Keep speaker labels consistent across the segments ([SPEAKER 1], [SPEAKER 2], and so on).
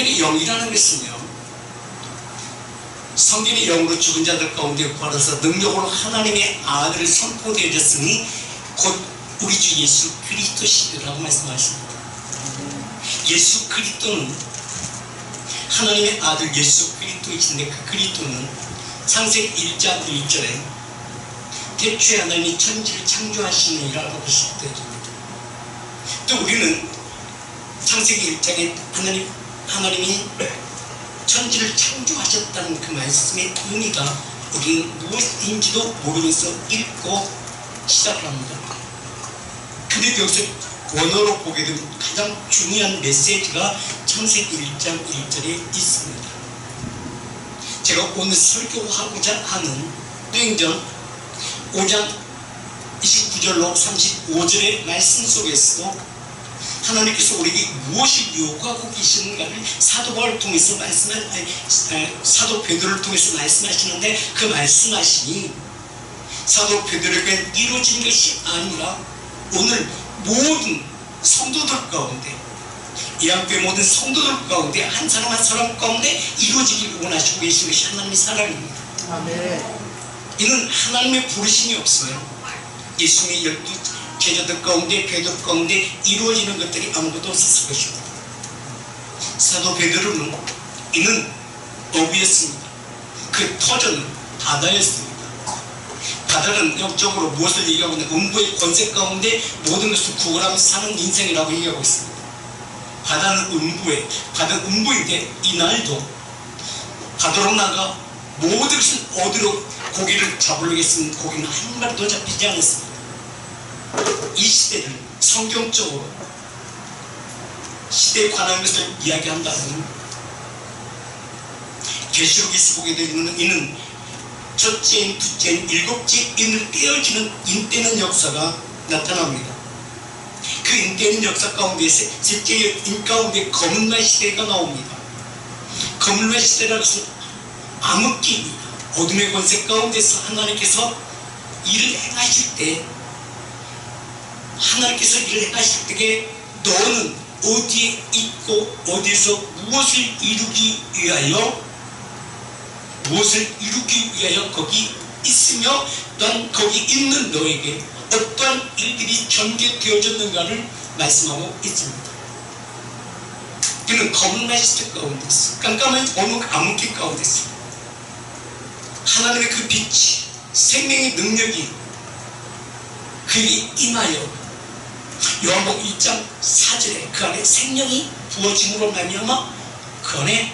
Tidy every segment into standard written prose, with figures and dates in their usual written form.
[SPEAKER 1] 성전의 영이라는 것은요, 성전의 영으로 죽은 자들 가운데 부활해서 능력으로 하나님의 아들을 선포되어졌으니 곧 우리 주 예수 그리스도시라고 말씀하십니다. 예수 그리스도는 하나님의 아들 예수 그리스도이신데, 그 그리스도는 창세기 1장 1절에 태초에 하나님이 천지를 창조하시느니라고 되어집니다. 또 우리는 창세기 1장에 하나님이 천지를 창조하셨다는 그 말씀의 의미가 우리는 무엇인지도 모르면서 읽고 시작을 합니다. 근데 여기서 원어로 보게 되면 가장 중요한 메시지가 창세기 1장 1절에 있습니다. 제가 오늘 설교하고자 하는 사도행전 5장 29절로 35절의 말씀 속에서도 하나님께서 우리에게 무엇을 요구하고 계시는가를 사도 바울을 통해서 사도 베드로를 통해서 말씀하시는데, 그 말씀하시니 사도 베드로에게 이루어진 것이 아니라 오늘 모든 성도들 가운데, 이한교회 모든 성도들 가운데 한 사람 한 사람 가운데 이루어지길 원하시고 계신 것이 하나님의 사랑입니다. 아멘. 이는 하나님의 부르심이 없으면 예수님의 12 제자들 가운데, 베드로 가운데 이루어지는 것들이 아무것도 없었을 것입니다. 사도 베드로는 이는 어부였습니다. 그 터전은 바다였습니다. 바다는 영적으로 무엇을 얘기하고 있냐, 음부의 권세 가운데 모든 것을 구걸하며 사는 인생이라고 얘기하고 있습니다. 바다는 음부인데 이날도 바다로 나가 모든 것을 어디로 고기를 잡으려고 했으면 고기는 한 마리도 잡히지 않았습니다. 이 시대를 성경적으로 시대에 관한 것을 이야기한다면 계시록에서 보게 되는 이는 첫째인, 둘째인, 일곱째 인을 떼어지는 인떼는 역사가 나타납니다. 그 인떼는 역사 가운데 셋째 인 가운데 거문말 시대가 나옵니다. 거문말 시대라는 것은 암흑기입니다. 어둠의 권세 가운데서 하나님께서 일을 행하실 때, 하나님께서 일을 행하실 때에 너는 어디에 있고 어디에서 무엇을 이루기 위하여 거기 있으며, 또한 거기 있는 너에게 어떠한 일들이 전개되어졌는가를 말씀하고 있습니다. 그는 검은 시대 가운데서, 깜깜한 암흑기 가운데서 하나님의 그 빛이, 생명의 능력이 그에게 임하여 요한복음 1장 4절에 그 안에 생명이 부어짐으로 말미암아 그 안에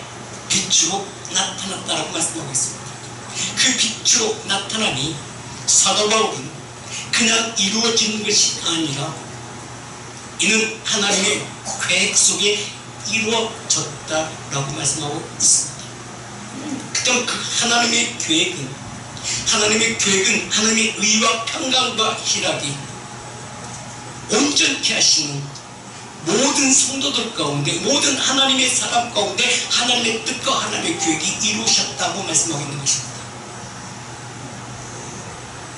[SPEAKER 1] 빛으로 나타났다라고 말씀하고 있습니다. 그 빛으로 나타남이 사도 바울은 그냥 이루어지는 것이 아니라 이는 하나님의 계획 속에 이루어졌다라고 말씀하고 있습니다. 그럼 그 하나님의 계획은 하나님의 의와 평강과 희락이 온전케 하시는 모든 성도들 가운데, 모든 하나님의 사람 가운데 하나님의 뜻과 하나님의 계획이 이루어졌다고 말씀하고 있는 것입니다.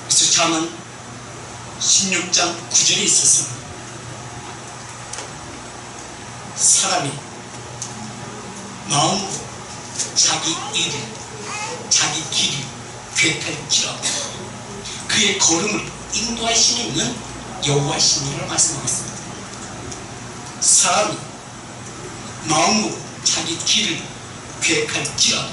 [SPEAKER 1] 그래서 잠언 16장 9절에 있어서 사람이 마음으로 자기 길을 계획할지라도 그의 걸음을 인도하시는 여호와시니라고 말씀하고 있습니다. 사람이 마음으로 자기 길을 계획할지라도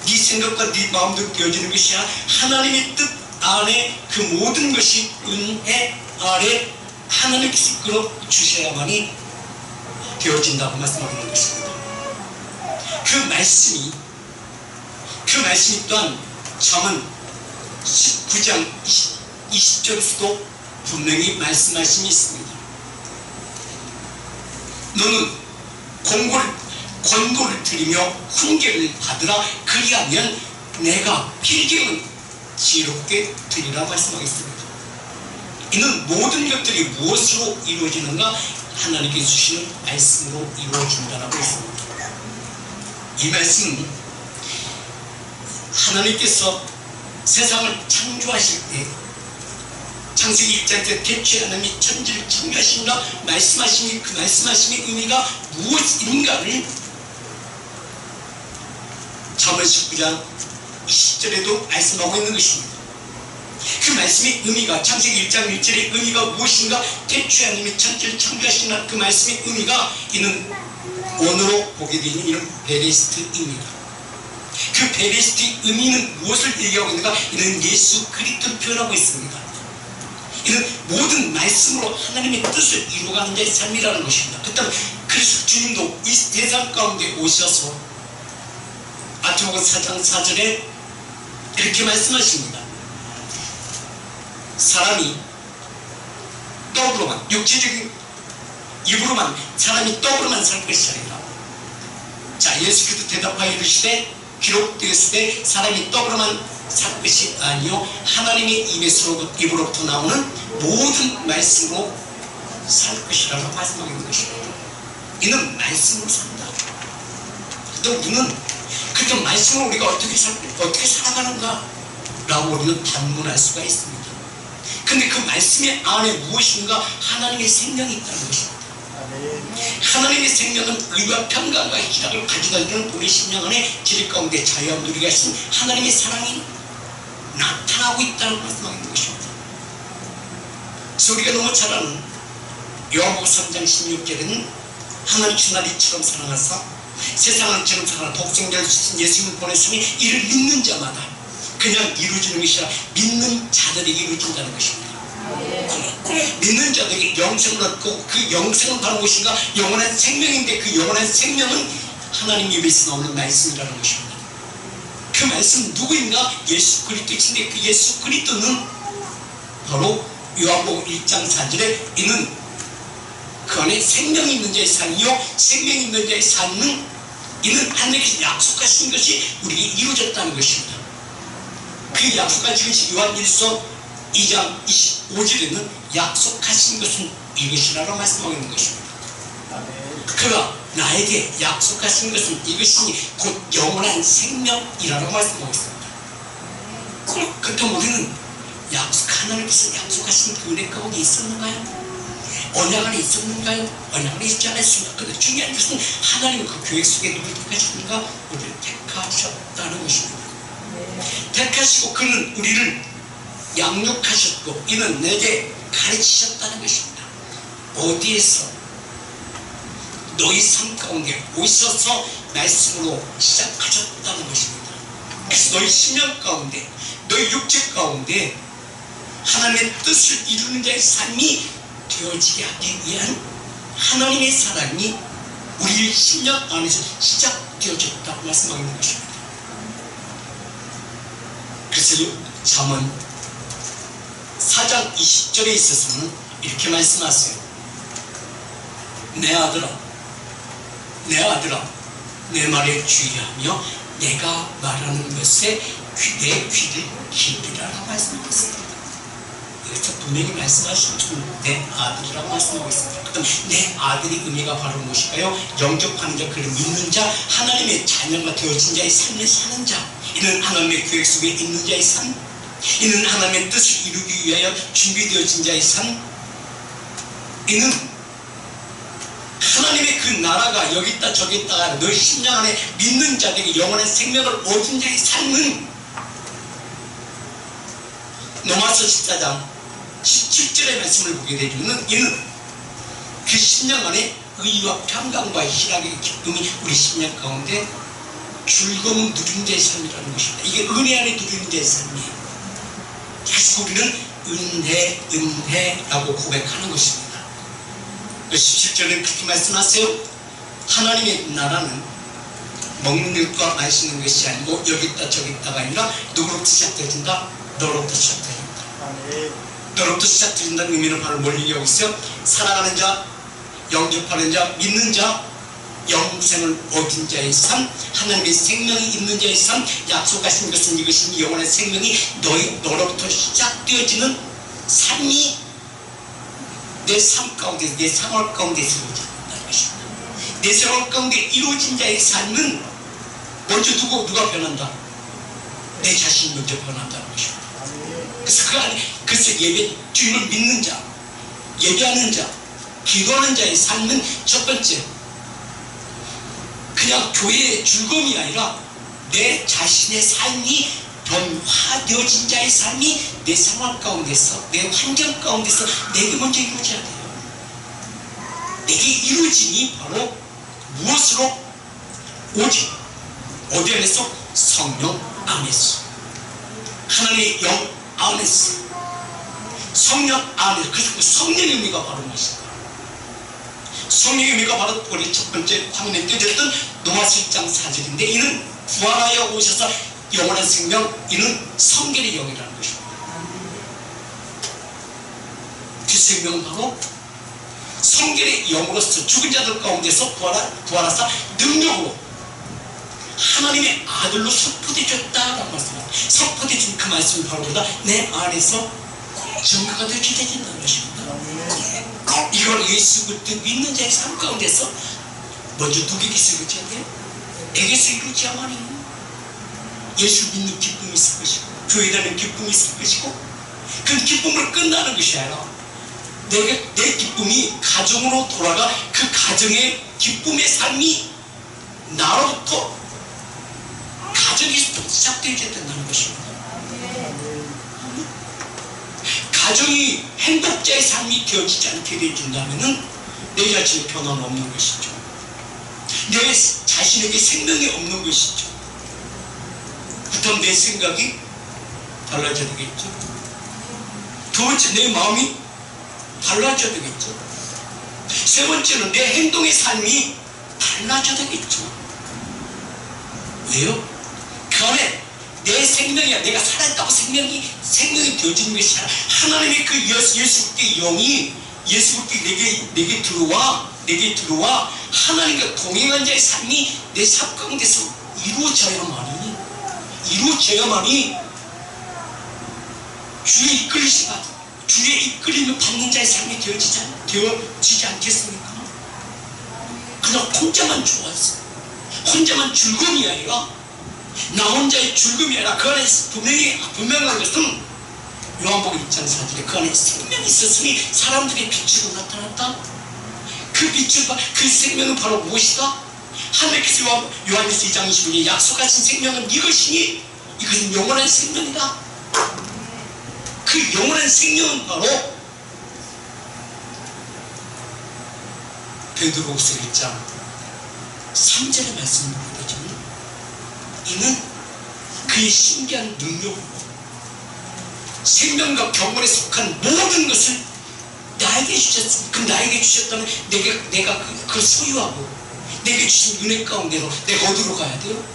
[SPEAKER 1] 네 생각과 네 마음대로 되어지는 것이 아니라 하나님의 뜻 안에 그 모든 것이 은혜 아래 하나님께서 끌어주셔야만이 되어진다고 말씀하고 있는 것입니다. 그 말씀이 또한 잠언 19장 20절에서도 분명히 말씀하심이 있습니다. 너는 권고를 들으며 훈계를 받으라. 그리하면 내가 필경은 지혜롭게 되리라 말씀하겠습니다. 이는 모든 것들이 무엇으로 이루어지는가? 하나님께 주시는 말씀으로 이루어진다라고 했습니다. 이 말씀은 하나님께서 세상을 창조하실 때 창세기 1장 때 태초에 하나님이 천지를 창조하신다 말씀하시니 그 말씀하심의 의미가 무엇인가를 잠언 19장 20절에도 말씀하고 있는 것입니다. 그 말씀의 의미가, 창세기 1장 1절의 의미가 무엇인가? 태초에 하나님이 천지를 창조하시는 그 말씀의 의미가 이는 원어로 보게 되는 이런 베레스트입니다. 그 베레스트의 의미는 무엇을 얘기하고 있는가? 이는 예수 그리스도를 표현하고 있습니다. 이는 모든 말씀으로 하나님의 뜻을 이루어가는 자의 삶이라는 것입니다. 그래서 주님도 이 세상 가운데 오셔서 마태복음 4장 4절에 이렇게 말씀하십니다. 사람이 떡으로만, 육체적인 입으로만, 사람이 떡으로만 살 것이 아니라, 자, 예수 그리스도 대답하여 이르시되 기록되었으되 사람이 떡으로만 살 것이 아니요 하나님의 입으로부터 나오는 모든 말씀으로 살 것이라고 말씀하고 있는 것입니다. 이는 말씀으로 산다. 또 우리는 그 말씀으로 우리가 어떻게 살아가는가 라고 우리는 반문할 수가 있습니다. 근데 그 말씀의 안에 무엇인가? 하나님의 생명이 있다는 것입니다. 하나님의 생명은 의와 평강과 희락을 가지고 있는 우리 심령 안에 길 가운데 자유와 누리게 하신 하나님의 사랑이 나타나고 있다는 말씀하고 있는 것입니다. 그래서 우리가 너무 잘 아는 요한복음 3장 16절에는 하나님 주날 이처럼 사랑하사 세상을 이처럼 사랑하사 독생자를 주신 예수님을 보내시니 이를 믿는 자마다 그냥 이루어지는 것이 아니라 믿는 자들에게 이루어진다는 것입니다. 믿는 자들에게 영생을 얻고 그 영생은 바로 무엇인가? 영원한 생명인데 그 영원한 생명은 하나님 입에서 나오는 말씀이라는 것입니다. 그 말씀은 누구인가? 예수 그리스도이신데 그 예수 그리스도는 바로 요한복음 1장 4절에 이는 그 안에 생명이 있는 자의 삶이요 생명이 있는 자의 삶은 이는 하나님께서 약속하신 것이 우리에게 이루어졌다는 것입니다. 그 약속하신 것이 요한 1서 2장 25절에는 약속하신 것은 이것이라고 말씀하고 있는 것입니다. 그가 나에게 약속하신 것은 이것이니 곧 영원한 생명이라고 말씀하고 있습니다. 그렇다면 우리는 하나님께서 약속하신 그 은혜 가운데 있었는가요? 언약 안에 있었는가요? 언약 안에 있지 않았습니다. 그런데 중요한 것은 하나님은 그 계획 속에 누굴 택하셨는가? 우리를 택하셨다는 것입니다. 택하시고 그는 우리를 양육하셨고 이는 내게 가르치셨다는 것입니다. 어디에서? 너희 삶 가운데 오셔서 말씀으로 시작하셨다는 것입니다. 그래서 너희 심령 가운데 너희 육체 가운데 하나님의 뜻을 이루는 자의 삶이 되어지게 하기 위한 하나님의 사랑이 우리의 심령 안에서 시작되어졌다고 말씀하고 있는 것입니다. 그래서 잠언 4장 20절에 있어서는 이렇게 말씀하세요. 내 아들아 내 말에 주의하며 내가 말하는 것에 내 귀를 기울이라고 말씀하고 있습니다. 여기서 분명히 말씀하시는 것은 내 아들이라고 말씀하고 있습니다. 그럼 내 아들의 의미가 바로 무엇일까요? 영접하는 자, 그를 믿는 자, 하나님의 자녀가 되어진 자의 삶을 사는 자, 이는 하나님의 계획 속에 있는 자의 삶, 이는 하나님의 뜻을 이루기 위하여 준비되어진 자의 삶, 이는 하나님의 그 나라가 여기 있다 저기 있다가 너희 심령 안에 믿는 자들에게 영원한 생명을 얻은 자의 삶은 로마서 14장 17절의 말씀을 보게 되면 이는 그 심령 안에 의와 평강과 희락의 기쁨이 우리 심령 가운데 즐거움 누리는 자의 삶이라는 것입니다. 이게 은혜 안에 누리는 자의 삶이에요. 그래서 우리는 은혜라고 고백하는 것입니다. 17절에 그렇게 말씀하세요. 하나님의 나라는 먹는 것과 마시는 것이 아니고 여기 있다 저기 있다가 아니라 누구로부터 시작되어진다? 너로부터 시작되어진다. 너로부터 시작되어진다는 의미는 바로 뭘 얘기하고 있어요? 사랑하는 자, 영접하는 자, 믿는 자, 영생을 얻은 자의 삶, 하나님의 생명이 있는 자의 삶, 약속하신 것은 이것이니 영원한 생명이 너로부터 시작되어지는 삶이 내 삶 가운데, 내 생활 가운데 이루어진다는 것입니다. 내 생활 가운데 이루어진 자의 삶은 먼저 누가 변한다? 내 자신이 먼저 변한다는 것입니다. 그래서 주님을 믿는 자, 예배하는 자, 기도하는 자의 삶은 첫 번째, 그냥 교회의 즐거움이 아니라 내 자신의 삶이 변화되어진 자의 삶이 내 상황 가운데서, 내 환경 가운데서 내게 먼저 이루어져야 돼요. 내게 이루어짐이 바로 무엇으로? 오직 어디 안에서? 성령 안에서, 하나님의 영 안에서, 성령 안에서. 그래서 그 성령의 의미가 바로 무엇인가? 성령의 의미가 바로 우리 첫 번째 화면에 띄어졌던 로마서 1장 4절인데, 이는 부활하여 오셔서 영원한 생명, 이는 성결의 영이라는 것입니다. 그 생명은 바로 성결의 영으로서 죽은 자들 가운데서 부활하사 능력으로 하나님의 아들로 선포되어졌다라고 말씀합니다. 선포되어진 그 말씀이 바로 내 안에서 증거가 되게 된다는 것입니다. 이걸 예수 그리스도 믿는 자의 삶 가운데서 먼저 누구에게서 이루어져야 돼요? 내게서 이루어져야만이 예수 믿는 기쁨이 있을 것이고, 교회라는 기쁨이 있을 것이고, 그 기쁨으로 끝나는 것이 아니라 내 기쁨이 가정으로 돌아가 그 가정의 기쁨의 삶이 나로부터, 가정에서부터 시작되어야 된다는 것입니다. 가정이 행복자의 삶이 되어지지 않게 되어진다면 내 자신의 변화는 없는 것이죠. 내 자신에게 생명이 없는 것이죠. 그렇다면 내 생각이 달라져야 되겠죠. 두 번째, 내 마음이 달라져야 되겠죠. 세 번째는 내 행동의 삶이 달라져야 되겠죠. 왜요? 그 안에 내 생명이야, 내가 살아있다고 생명이 되어지는 것이 아니라 하나님의 그 예수 그리스도의 영이, 예수 그리스도 내게 들어와 하나님과 동행한 자의 삶이 내 삶 가운데서 이루어져야만이 주의 이끌림을 받는 자의 삶이 되어지지 않겠습니까? 그냥 혼자만 좋아서, 혼자만 즐거움이 아니라, 나 혼자의 즐거움이 아니라 그 안에 분명한 것은 요한복음 1장 4절에 그 안에 생명이 있었으니 사람들의 빛으로 나타났다. 그 생명은 바로 무엇이다? 하나님께서 요한일서 2장 25절에 약속하신 생명은 이것이니 이것은 영원한 생명이다. 그 영원한 생명은 바로 베드로후서 1장 3절의 말씀을 보여주니, 이는 그의 신기한 능력으로 생명과 경건에 속한 모든 것을 나에게 주셨습니다. 그럼 나에게 주셨다면 내가 그걸 소유하고 내게 주신 은혜 가운데로 내가 어디로 가야 돼요?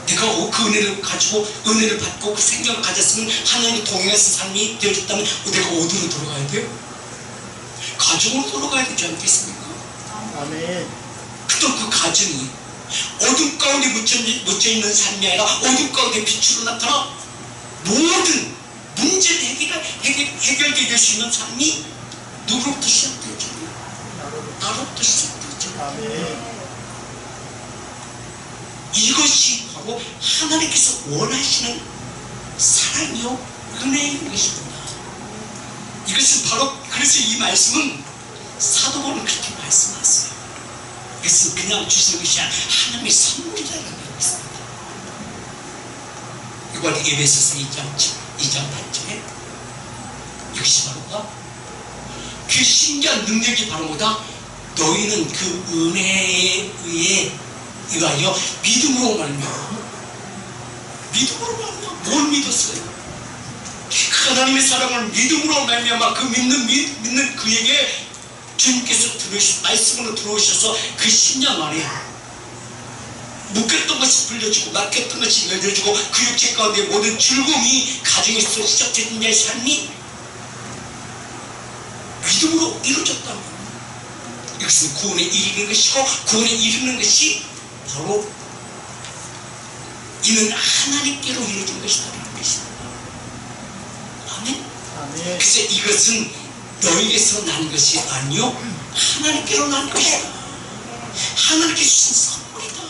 [SPEAKER 1] 내가 그 은혜를 가지고 은혜를 받고 그 생명을 가졌으면 하나님이 동행해서 삶이 되어졌다면 내가 어디로 돌아가야 돼요? 가정으로 돌아가야 되지 않겠습니까? 아멘. 그럼 그 가정이 어둠 가운데 묻혀있는 삶이 아니라 어둠 가운데 빛으로 나타나 모든 문제를 해결되게 될 수 있는 삶이 누구로부터 시작되죠? 나로부터 시작되죠. 아멘. 이것이 바로 하나님께서 원하시는 사랑이요 은혜인 것입니다. 이것은 바로, 그래서 이 말씀은 사도 바울은 그렇게 말씀하세요. 이것은 그냥 주시는 것이 아니라 하나님의 선물이라는 게 있습니다. 이걸 에베소서 2장 8절에 이것이 바로 뭐다? 그 신기한 능력이 바로 뭐다? 너희는 그 은혜에 의하여 믿음으로 말미암아. 뭘 믿었어요? 그 하나님의 사랑을 믿음으로 말미암아 그 믿는 그에게 주님께서 말씀으로 들어오셔서 그 10년 만에 묶였던 것이 풀려지고 막혔던 것이 열려지고 그 육체 가운데 모든 즐거움이 가정에서 시작된 자의 삶이 믿음으로 이루어졌다는 거예요. 이것은 구원에 이르는 것이고, 구원에 이르는 것이 바로 이는 하나님께로 이루어진 것이다라는 것입니다. 아멘. 그래서 이것은 너에게서 난 것이 아니요 하나님께로 난 것이다. 하나님께 주신 선물이다.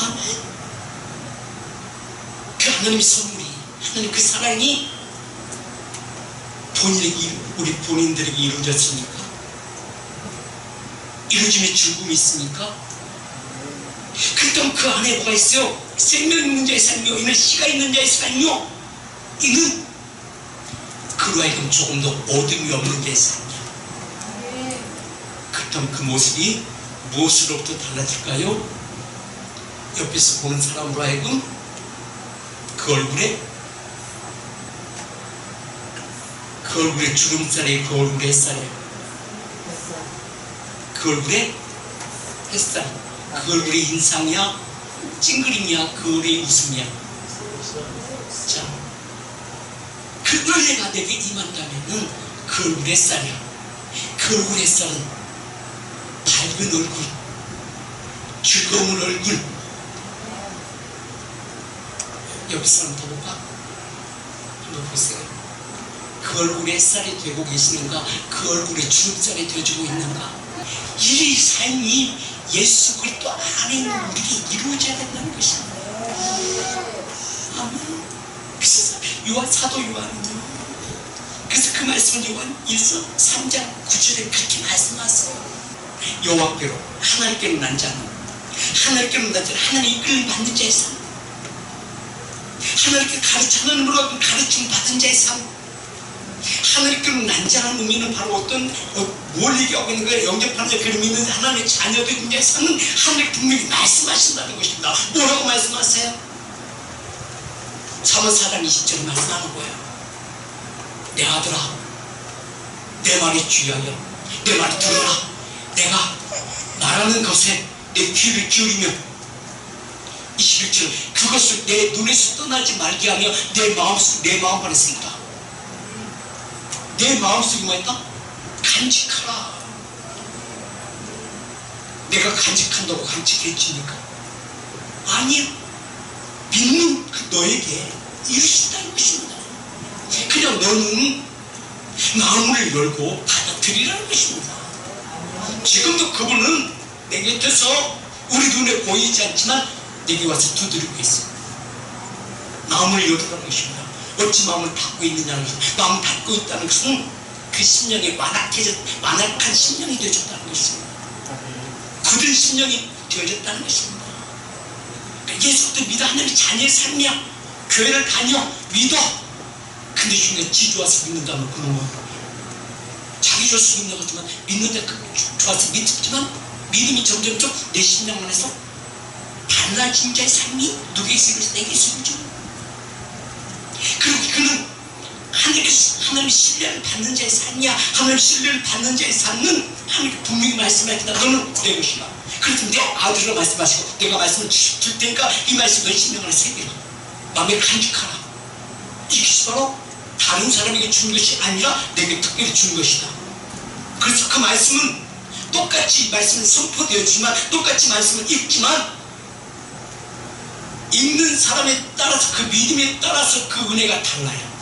[SPEAKER 1] 아멘. 그 하나님의 선물이, 하나님 그 사랑이 우리 본인들에게 이루어졌습니까? 이루어짐의 즐거움이 있습니까? 그렇다면 그 안에 뭐가 있어요? 생명 있는 자의 삶이요, 이는 씨가 있는 자의 삶이요, 이는 그로 하여금 조금 더 어둠이 없는 자의 삶이야. 그렇다면 그 모습이 무엇으로부터 달라질까요? 옆에서 보는 사람으로 하여금 그 얼굴에 주름살이에요, 그 얼굴에 햇살이에요. 그 얼굴에 햇살, 그 얼굴에 인상이야, 찡그림이야, 그 얼굴에 웃음이야. 자, 그 은혜가 내게 임한다면은 그 얼굴에 햇살이야. 그 얼굴에 햇살은 밝은 얼굴, 즐거운 얼굴. 옆 사람 더 볼까? 한번 보세요. 그 얼굴에 햇살이 되고 계시는가? 그 얼굴에 주름살이 되어주고 있는가? 이 삶이 예수 그리스도 안에 있는 우리에게 이루어져야 된다는 것입니다. 아멘. 그래서 사도 요한은요, 그래서 그 말씀을 요한 1서 3장 9절에 그렇게 말씀하세요. 여호와께로 하나님께로 난 자는, 하나님께로 난 자는 하나님의 이끌림 받는 자의 삶, 하나님께 하나님으로 가르침 받은 자의 삶. 하나님께로 난 자라는 의미는 바로 어떤 뭘 얘기하고 있는 거예요? 영접하는 자, 그런 의미는 하나님의 자녀들인 자의 삶은 하나님 분명히 말씀하신다는 것입니다. 뭐라고 말씀하세요? 사문 4장 20절에 말씀하는 거예요. 내 아들아, 내 말에 주의하여 내 말을 들으라. 내가 말하는 것에 내 귀를 기울이며, 21절, 그것을 내 눈에서 떠나지 말게 하며 내 마음 안에 생기라. 내 마음속에 뭐였다? 간직하라. 내가 간직한다고 간직해지니까? 아니야. 믿는 너에게 이루신다는 것입니다. 그냥 너는 마음을 열고 받아들이라는 것입니다. 지금도 그분은 내 곁에서 우리 눈에 보이지 않지만 내게 와서 두드리고 있어요. 마음을 열으라는 것입니다. 어찌 마음을 닫고 있느냐는 것입니다. 마음을 닫고 있다는 것은 그 심령이 완악한 심령이 되어졌다는 것입니다. 굳은 심령이 되어졌다는 것입니다. 그러니까 예수도 믿어. 하나님의 자녀의 삶이야. 교회를 다녀, 믿어. 근데 중간에 지 좋아서 믿는다면 그놈은 자기 좋아서 믿는 거지만 믿는데 좋아서 믿지만 믿음이 점점 내 심령 안에서 달라진 자의 삶이 누구의 삶에서 내게 있습니다. 그리고 그는 하나님의 신뢰를 받는 자의 삶이야. 하나님의 신뢰를 받는 자의 삶은 하나님께 분명히 말씀하시다. 너는 내 것이다. 그렇다면 내 아들로 말씀하시고 내가 말씀을 줄 테니까 이 말씀 너의 심령 안에 새기라. 마음에 간직하라. 이것이 바로 다른 사람에게 주는 것이 아니라 내게 특별히 주는 것이다. 그래서 그 말씀은 똑같이 말씀은 선포되었지만, 똑같이 말씀을 읽지만 읽는 사람에 따라서, 그 믿음에 따라서 그 은혜가 달라요.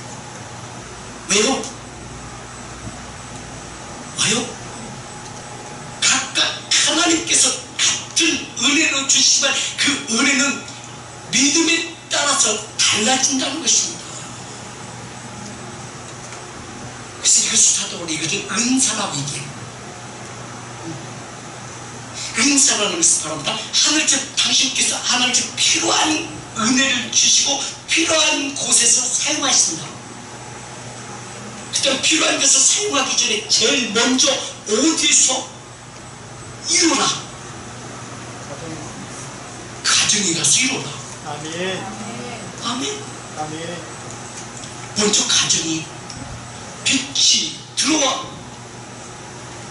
[SPEAKER 1] 왜요? 각각 하나님께서 같은 은혜로 주시지만 그 은혜는 믿음에 따라서 달라진다는 것입니다. 그래서 이것을 사도로 이것을 은사라고 얘기해요. 은사라는 것을 바랍니다. 당신께서 하나님께서 필요한 은혜를 주시고 필요한 곳에서 사용하신다. 그다음 필요한 것을 사용하기 전에 제일 먼저 어디서 이루라. 가정에 가서 이루라.
[SPEAKER 2] 아멘.
[SPEAKER 1] 아멘.
[SPEAKER 2] 아멘.
[SPEAKER 1] 먼저 가정이 빛이 들어와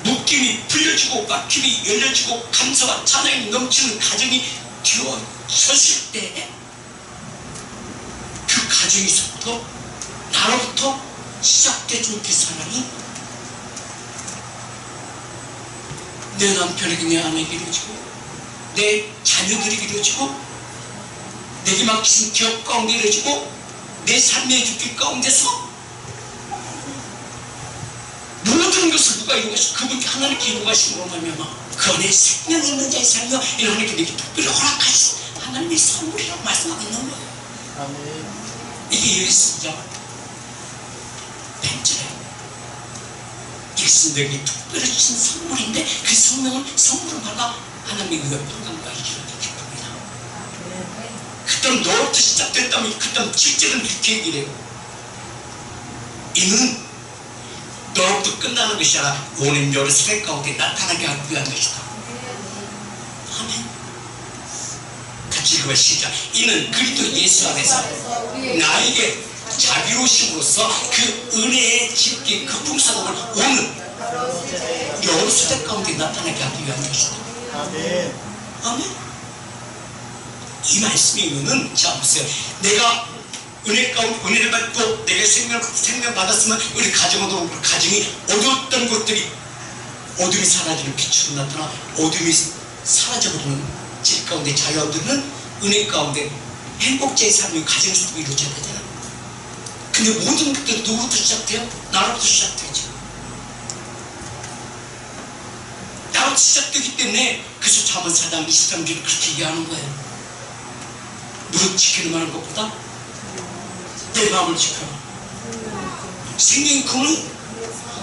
[SPEAKER 1] 묶임이 풀려지고 막힘이 열려지고 감사와 찬양이 넘치는 가정이 되어졌을 때 그 가정에서부터 나로부터 시작되는 그 사랑이 내 남편에게, 내 아내에게 이루어지고 내 자녀들에게 이루어지고 내게 맡기신 기업 가운데 이루어지고 내 삶의 주길 가운데서 모든 것을 누가 이루어가시고 그분께 하나님께 이루어가신 것으로 말미암아 그 안에 생명 있는 자의 삶이여 이 하나님께 내게 특별히 허락하신 하나님의 선물이라고 말씀하고 있는 거예요.
[SPEAKER 2] 아멘.
[SPEAKER 1] 이게 예수자 벤처예요. 예수 내게 특별히 주신 선물인데 그 선물을 받아 하나님의 의와 평강과 이기를 기쁘게 그다음 너로부터 시작됐다면 그다음 7절은 이렇게 얘기를 해요. 이는 너로부터 끝나는 것이 아니라 오는 여러 세대 가운데 나타나게 하기 위한 것이다. 아멘. 같이 읽어봐. 시작. 이는 그리스도 예수 안에서 나에게 자비로우심으로써 그 은혜의 깊게 그 풍성함을 오는 여러 세대 가운데 나타나게 하기 위한 것이다.
[SPEAKER 2] 아멘.
[SPEAKER 1] 아멘. 이 말씀의 의미는, 자 보세요. 내가 은혜 가운데 은혜를 받고 내가 생명 받았으면 우리 가정으로 가정이 어두웠던 것들이 어둠이 사라지는 빛으로 나타나 어둠이 사라져버리는 질 가운데 자유 얻는 은혜 가운데 행복자의 삶이 가정 속에 이루어져야 되잖아. 근데 모든 것들이 누구부터 시작돼요? 나로부터 시작되죠. 나로부터 시작되기 때문에 그래서 잠언 4장 23절을 그렇게 얘기하는 거예요. 무릇 지키는 하는 것보다 내 마음을 지켜라. 생명의 근원은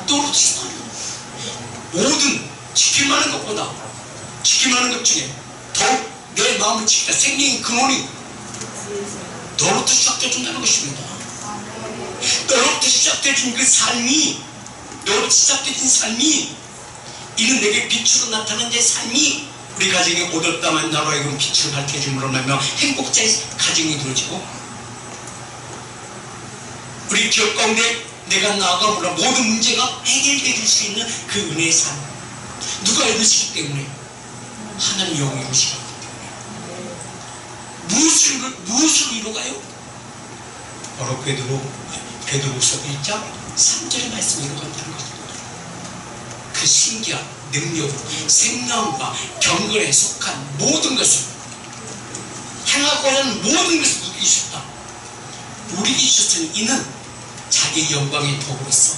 [SPEAKER 1] 너로 지켜라. 모든 지킬만한 것보다 지킬만한 것 중에 더욱 내 마음을 지키라. 생명의 근원이 너로부터 시작되어준다는 것입니다. 너로부터 시작되어진 그 삶이, 너로부터 시작되어진 삶이, 이는 내게 빛으로 나타난 내 삶이 우리 가정에 얻었다면 나로 하여금 빛을 밝혀줌으로 말미암아 행복자의 가정이 이루어지고, 우리 기업 가운데 내가 나아가므로 모든 문제가 해결될 수 있는 그 은혜의 삶. 누가 이루시기 때문에? 하나님 영이 이루시기 때문에. 무엇을 이루가요? 바로 베드로후서 1장 3절의 말씀이 이루어간다는 것입니다. 그 신기한 능력, 생명과 경건에 속한 모든 것을 행하고자 하는 모든 것을 누리게 주셨다. 우리에게 주셨으니 이는 자기의 영광의 도구로서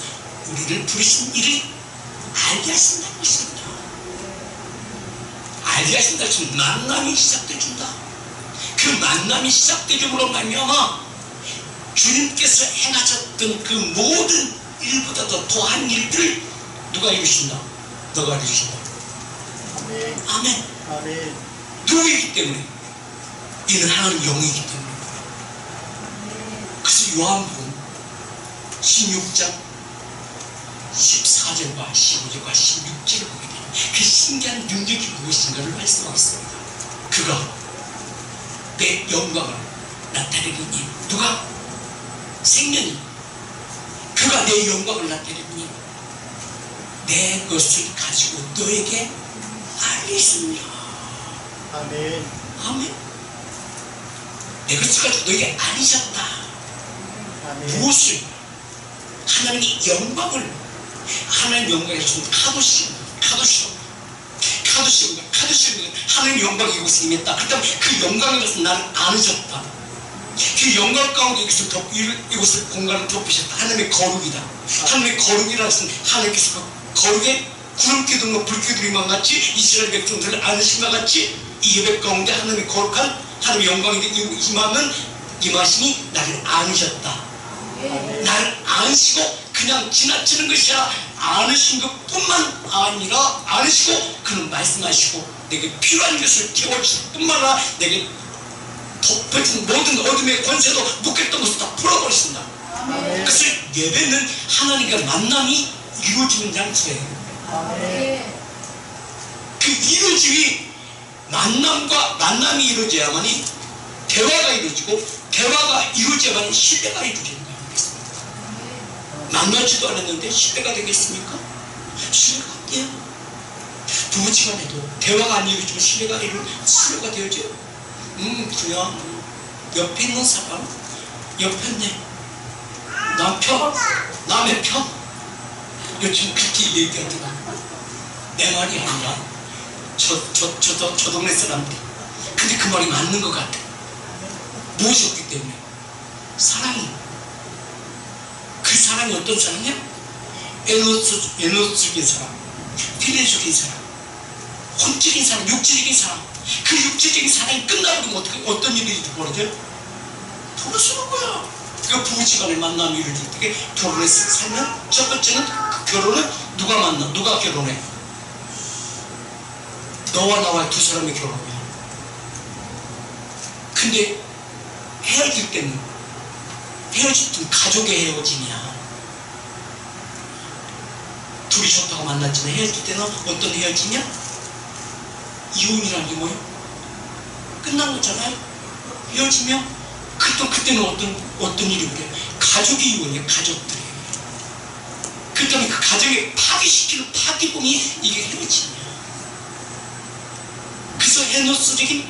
[SPEAKER 1] 우리를 부르신 이를 알게 하신다는 것입니다. 알게 하신다는 것은 만남이 시작되어준다. 그 만남이 시작되줌으로 말미암아 주님께서 행하셨던 그 모든 일보다 더 더한 일들을 누가 이루신다? 너가 이루신다.
[SPEAKER 2] 아멘.
[SPEAKER 1] 아멘.
[SPEAKER 2] 아멘.
[SPEAKER 1] 누구이기 때문에? 이는 하나님 영이기 때문에. 그래서 요한복음 16장 14절과 15절과 16절을 보게 되면 그 신기한 능력이 무엇인가를 말씀하겠습니다. 그가 내 영광을 나타내리니, 누가? 생명이 그가 내 영광을 나타내리니 내 것을 가지고 너에게 알리십니다.
[SPEAKER 2] 아멘.
[SPEAKER 1] 아멘. 내 것을 가지고 너에게 알리셨다.
[SPEAKER 2] 아멘.
[SPEAKER 1] 무엇을? 하나님의 영광을, 하나님의 영광에 좀 카도시는 하나님의 영광이 이곳에 임했다. 그렇다면 그 영광에 대해서 나를 안으셨다. 그 영광 가운데 이곳을 공간을 덮으셨다. 하나님의 거룩이다. 하나님의 거룩이라는 것은 하나님께서 그 거룩에 구름 기둥과 불 기둥만 같이 이스라엘 백성들을 안으신 것 같이 이 예배 가운데 하나님의 거룩한 하나님의 영광이 임하심이 나를 안으셨다. 나를 안으시고 그냥 지나치는 것이 아니라 안으신 것뿐만 아니라 안으시고 그는 말씀하시고 내게 필요한 것을 채워주실 뿐만 아니라 내게 덮어진 모든 어둠의 권세도 묶였던 것을 다 풀어버리신다.
[SPEAKER 2] 아멘.
[SPEAKER 1] 그래서 예배는 하나님과 만남이 이루어지는 장소예요.
[SPEAKER 2] 아멘.
[SPEAKER 1] 그 이루어짐이 만남이 이루어져야만이 대화가 이루어지고 대화가 이루어져야만 신뢰가 이루어지는 거예요. 만나지도 않았는데 신뢰가 되겠습니까? 신뢰가 안 돼요. 부부지간에도 대화가 안 이루어지면 신뢰가 되어져요. 그냥 옆에 있는 사람, 옆에 있네 남의 편 요즘 그렇게 얘기하더라. 내 말이 아니라 저 동네 사람들. 근데 그 말이 맞는 것 같아. 무엇이 없기 때문에? 사랑이. 그 사랑이 어떤 사랑이야? 에너지적인 사랑, 필연적인 사랑, 혼적인 사랑, 육체적인 사랑. 그 육체적인 사랑이 끝나버리면 어떤 일이 벌어져요? 돌아서는 거야. 그 부부지간에 만남이 이루어질 때 결혼해서 살면 첫 번째는 그 결혼은 누가 만나? 누가 결혼해? 너와 나와 두 사람이 결혼이야. 근데 헤어질 때는 가족의 헤어짐이야. 둘이 좋다고 만났지만 헤어질 때는 어떤 헤어짐이야? 이혼이라는 게 뭐예요? 끝난 거잖아요. 헤어지면 그때는 어떤 일이 그래요? 가족이 이혼이에요. 가족들이. 그때는 그 가정에 파괴시키는 파괴범이 이게 헤어짐이야. 그래서 헤노스적인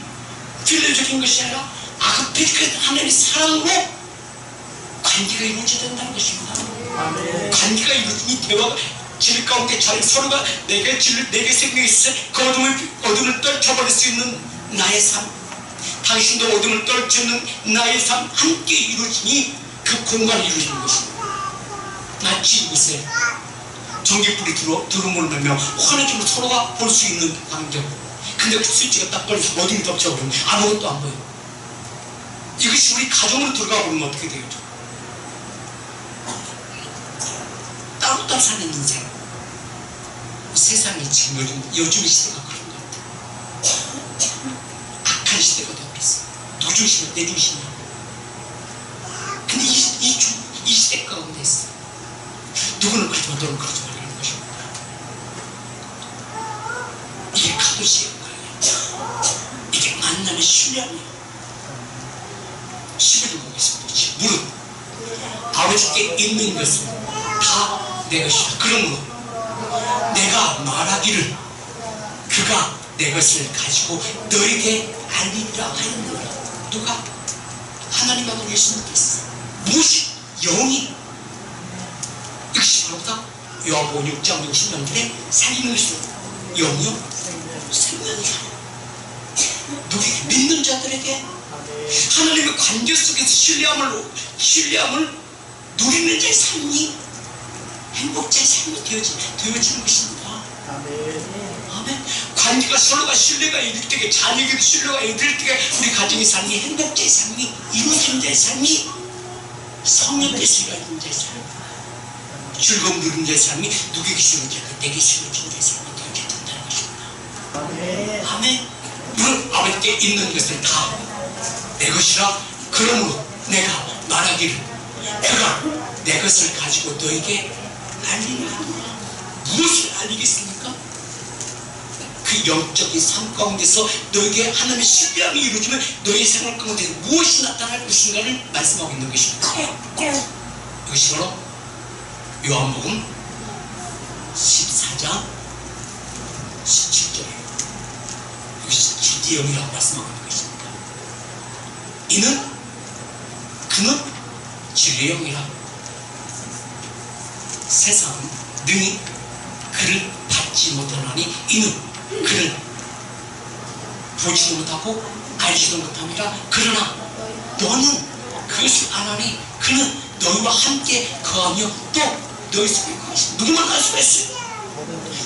[SPEAKER 1] 필레적인 것이 아니라 아그페이크 하나님의 사랑으로 관계가 이루어져야 된다는 것입니다.
[SPEAKER 2] 아멘.
[SPEAKER 1] 관계가 이루어지니 대화가 질 가운데 서로가 내게 생각이 있어 그 어둠을 떨쳐버릴 수 있는 나의 삶, 당신도 어둠을 떨치는 나의 삶 함께 이루어지니 그 공간이 이루어지는 것입니다. 마치 이곳에 전기불이 들어오는 면 환해지면 서로가 볼 수 있는 광경. 근데 그 스위치가 딱 걸려서 어둠이 덮쳐버리면 아무것도 안 보여. 이것이 우리 가정으로 들어가 보면 어떻게 되겠죠? 따로 사는 인생. 세상이 지금 요즘 시대가 그런 것 같아요. 악한 시대가 되어버렸어요. 도중심이 내중심이. 근데 이 시대 가운데 있어. 누구는 그러지만 너는 그러지 말라는 것입니다. 이게 카도시의 거예요. 이게 만남의 신뢰이에요. 11을 보겠습니다. 무릇 아버지께 있는 것은 다 내 것이다. 그러므로 내가 말하기를 그가 내 것을 가지고 너에게 알리리라 하였느니라. 누가? 하나님하고 예수님께서. 무엇이? 영이. 이것이 바로다 요한복음 6장 60년들의 살리는 것이요. 영이요? 생명이야. 누구? 믿는 자들에게 하나님의 관계 속에서 신뢰함을 누리는 자의 삶이 행복자의 삶이 되어지는 것입니다. 아멘. 관계가 서로가 신뢰가 이룰 때에 자녀에게도 신뢰가 이룰 때에 우리 가정의 삶이 행복자의 삶이 이루어지는 자의 삶이 성령께서 이루어지는 자의 삶, 즐거움 누리는 자의 삶이 누구에게 실어지고 내게 실어지는 자의 삶이 되어져야 된다는 것입니다. 아멘. 물론 아버지께 있는 것은 다 내 것이라. 그러므로 내가 말하기를 그가 내 것을 가지고 너에게 알리라 하노라. 무엇을 알리겠습니까? 그 영적인 삶 가운데서 너에게 하나님의 신뢰함이 이루어지면 너의 생활 가운데 무엇이 나타날 것인가를 말씀하고 있는 것입니다. 이것이 바로 요한복음 14장 17절이에요. 이것이 진리의 영이라고 말씀하고 있는 것입니다. 그는 진리의 영이라. 세상은 능히 그를 받지 못하나니 이는 그를 보지도 못하고 알지도 못합니다. 그러나 너는 그것을 아나니 그는 너희와 함께 거하며 또 너희 속에 거하시니. 누구만 갈 수가 있어요?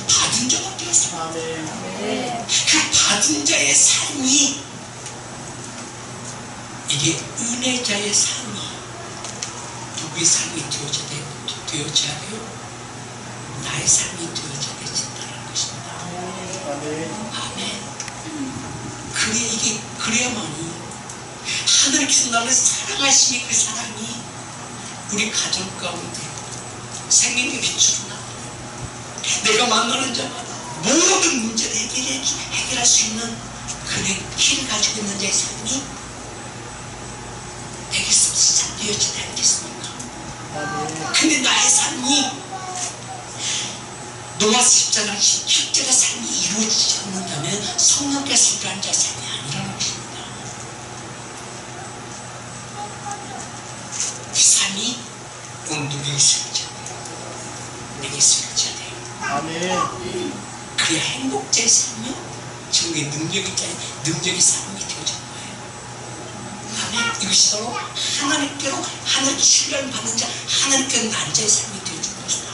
[SPEAKER 1] 받은 자밖에 없어요. 그 받은 자의 삶이 이게 은혜자의 삶이 누구의 삶이 되어져야 돼요? 나의 삶이 되어져야 된다는 것입니다. 아멘. 그래야만이 하늘께서 나를 사랑하시니 그 사랑이 우리 가정 가운데 생명의 빛으로 나타나요. 내가 만나는 자마다 모든 문제를 해결할 수 있는 그의 길을 가지고 있는 자의 삶이 내게서 시작되어지지 않겠습니까? 근데 나의 삶이 노아스 십자가 삶이 이루어지지 않는다면 성령께서 일하는 자의 삶이 아니라는 것입니다. 그 삶이 오늘 누구에게 쓰여져야 돼요? 내게 쓰여져야 돼요.
[SPEAKER 2] 아멘.
[SPEAKER 1] 그래야 행복자의 삶이 지금의 능력의 삶이 되어진 거예요. 아멘. 이것이 바로 하나님께로 하나님 신뢰를 받는 자, 하나님께로 난 자의 삶이 되어진 것이다.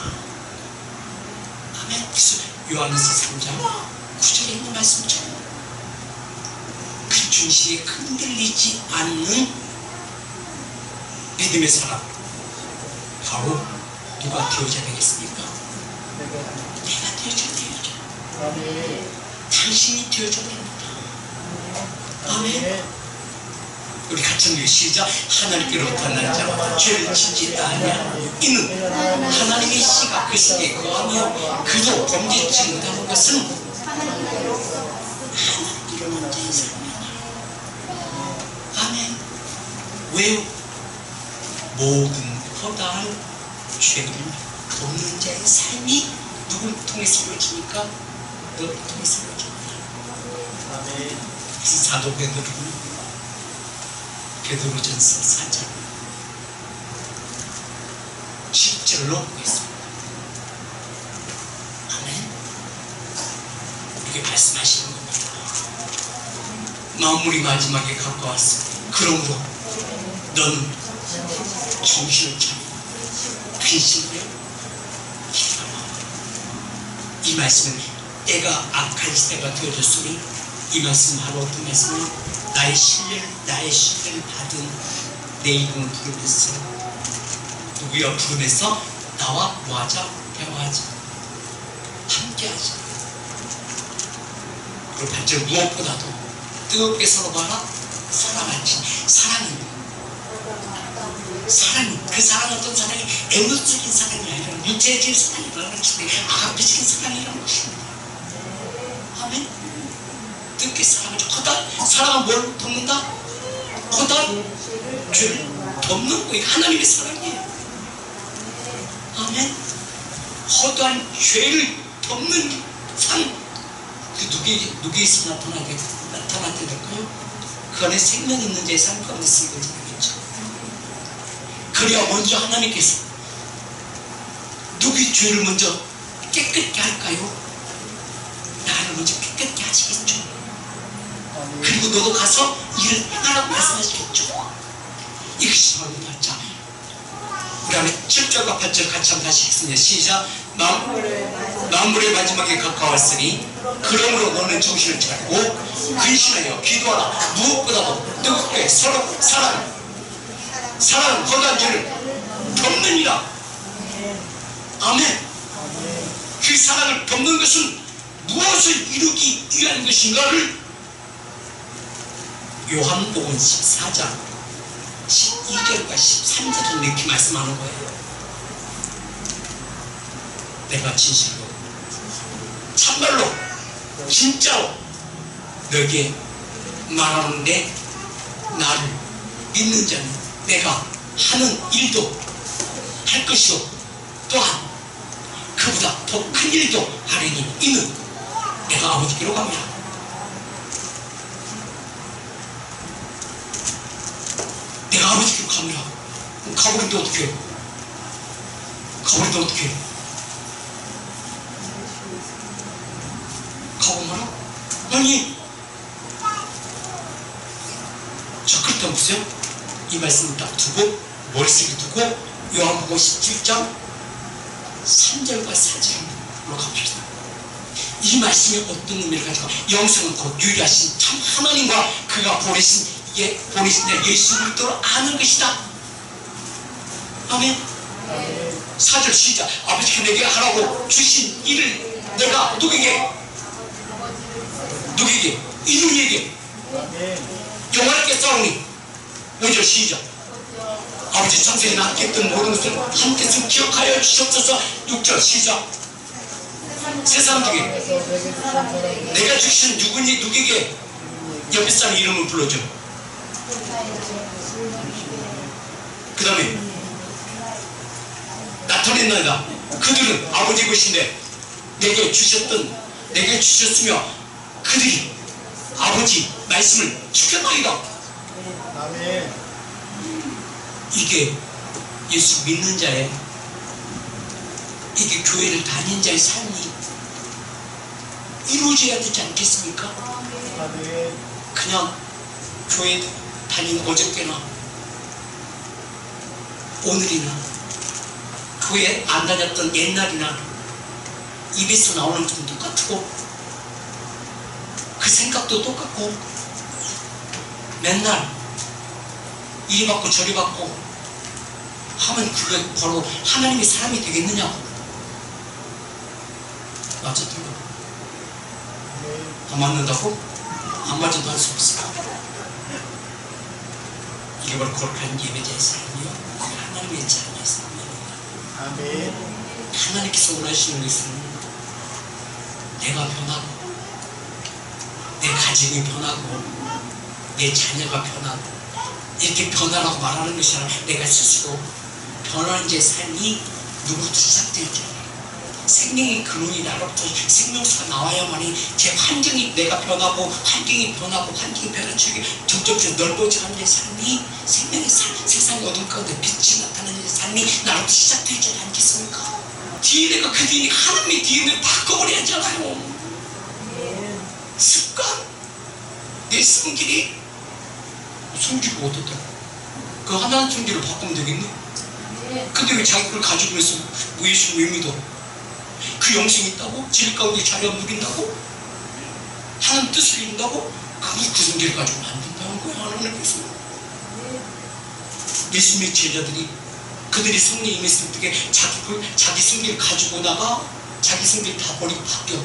[SPEAKER 1] 아멘. 그래서 요한일서 3장 9절에 있는 말씀처럼 그 중심에 흔들리지 않는 믿음의 사람, 바로 누가 되어져야 되겠습니까? 내가 되어져야 되죠.
[SPEAKER 2] 아멘.
[SPEAKER 1] 당신이 되어져야 됩니다. 아멘. 우리 같이 읽 시작. 하나님께로부터 난 자마다 죄를 짓지 아니하는 이는 하나님의 씨가 그 속에 거하며 그도 범죄치 못하는 것은 하나님께로만 자의 삶이다. 아멘. 왜요? 모든 허다한 죄를 돕는 자의 삶이 누굴 통해서 이루어지니까? 너를 통해서 이루어집니다.
[SPEAKER 2] 아멘.
[SPEAKER 1] 사도 베드로전서 4장 10절로 보겠습니다. 아멘. 이렇게 말씀하시는 겁니다. 만물이 마지막에 가까웠습니다. 그러므로 너는 정신을 차리고 근심하여 기도하라. 이 말씀은 때가 악한 시대가 되어졌으니 이 말씀 바로 어떤 말씀은 나의 신뢰를 받은 내 이름을 부르면서 누구야 부르면서 나와 뭐하자? 대화하자. 함께하자. 그리고 반절 무엇보다도 뜨겁게 서로 봐라. 사랑하지. 사랑이 그 사랑은 어떤 사랑이 애물적인 사랑이 아니라 육체적인 사랑이라는 것인데 아가페적인 사랑이라는 것입니다. 아멘. 뜨겁게 사랑하죠. 허다한 사랑은 뭘 돕는다? 허다한 죄를 돕는 거예요. 하나님의 사랑이에요. 아멘. 허다한 죄를 돕는 상. 그 누구에서 나타나게 될까요? 그 안에 생명 있는 자의 삶 가운데 쓰이고 있겠죠. 그래야 먼저 하나님께서 누구의 죄를 먼저 깨끗게 할까요? 나를 먼저 깨끗게 하시겠죠. 그리고 너도 가서 일을 행하라고 말씀하시겠죠. 이것이 바로 자, 우리 안에 7절과 8절 같이 한번 다시 읽습니다. 시작. 만물의 마지막에 가까웠으니 그러므로 너는 정신을 차리고 근신하여 기도하라. 무엇보다도 뜨겁게 서로 사랑은 허다한 죄를 덮느니라. 아멘. 그 사랑을 덮는 것은 무엇을 이루기 위한 것인가를 요한복음 14장 12절과 13절을 이렇게 말씀하는 거예요. 내가 진실로 참말로 진짜로 너에게 말하는데 나를 믿는 자는 내가 하는 일도 할 것이요 또한 그보다 더 큰 일도 하리니 이는 내가 아버지께로 갑니다. 내가 아버지께로 갑니다. 가버린데 어떻게 해요? 가버린데 어떻게 해요? 가보마라? 아니 자 그렇다면 보세요. 이 말씀을 딱 두고 머릿속에 두고 요한복음 17장 3절과 4절로 가봅시다. 이 말씀이 어떤 의미를 가지고 영생은 곧 유일하신 참 하나님과 그가 보내신 예수 그리스도를 아는 것이다. 아멘. 4절 시작. 아버지께 내게 하라고 주신 일을 내가 누구에게 이들에게 영원하게 싸우니 5절 시작. 아버지 창세기 함께 했던 모든 것을 함께 기억하여 주셨소서. 6절 시작. 세 사람 중에 내가 주신 누구에게 옆에 사람 이름을 불러줘. 그 다음에 나타냈나이다. 그들은 아버지 것인데 내게 주셨으며 그들이 아버지 말씀을 지켰나이다.
[SPEAKER 2] 아멘.
[SPEAKER 1] 이게 예수 믿는 자의, 이게 교회를 다닌 자의 삶이 이루어져야 되지 않겠습니까?
[SPEAKER 2] 아멘.
[SPEAKER 1] 그냥 교회 다니는 어저께나 오늘이나 교회 안 다녔던 옛날이나 입에서 나오는 것도 똑같고 그 생각도 똑같고 맨날 이리 받고 저리 받고 하면 그게 바로 하나님의 사람이 되겠느냐고. 맞죠? 안 맞는다고? 안 맞아도 할 수 없어. 이게 바로 거룩한 예배자의 삶이요 하나님의 자녀의 삶입니다.
[SPEAKER 2] 아멘.
[SPEAKER 1] 하나님께서 원하시는 것은 내가 변하고 내 가정이 변하고 내 자녀가 변하고 이렇게 변하라고 말하는 것이 아니라 내가 스스로 변하는 제 삶이 누구부터 시작되죠. 생명의 근원이 나로부터 생명수가 나와야만이 제 환경이 내가 변하고 환경이 변하고 환경이 변한 쪽에 점점 넓어져가는 제 삶이 생명의 세상의 어둠 가운데 빛이 나타나는 제 삶이 나로부터 시작되지 않겠습니까? DNA가 그 DNA 하나님의 DNA를 바꿔버려야 하잖아요. 습관 내 성질이 성질이 어떻다 그 하나님 성질을 바꾸면 되겠네. 근데 왜 자기 걸 가지고 있어 예수 왜 믿어? 그 영생이 있다고? 질 가운데 자리가 누린다고? 하나님 뜻을 이룬다고? 그 성질을 가지고는 안 된다는 거야. 하나님께서 예수님의 제자들이 그들이 성령이 임했을 때 자기 성질을 가지고 나가 자기 성질을 다 버리고 바뀌어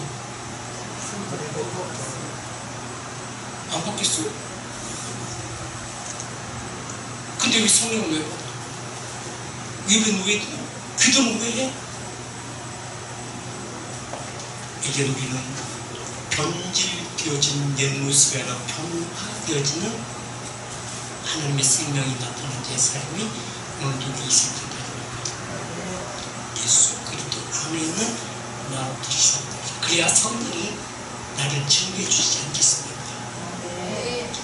[SPEAKER 1] 안 바뀌었어요. 근데 왜 성령을 왜 받아? 예배는 왜 드려? 기도는 왜 해? 이제 우리는 변질되어진 옛 모습이 아니라 변화되어지는 하나님의 생명이 나타난 제 삶이 오늘도 이 생각이 됩니다. 예수 그리스도 안에 있는 나로부터 시작됩니다. 그래야 성령이 나를 증거해 주시지 않겠습니까?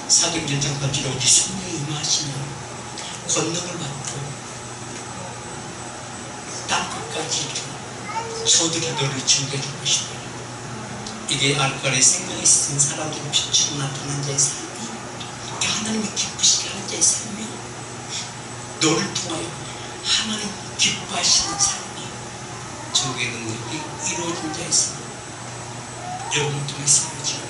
[SPEAKER 1] 사도행전 장반절에 어디 성령이 임하시면 권능을 받고 땅끝까지 저들이 너를 증거해 줄 것이다. 이게 알거리에 생명이 있은 사람들의 빛으로 나타난 자의 삶이 하나님이 기쁘시게 하는 자의 삶이 너를 통하여 하나님 기뻐하시는 삶이 저에게 능력이 이루어진 자의 삶 여러분을 통해서 이루어집니다.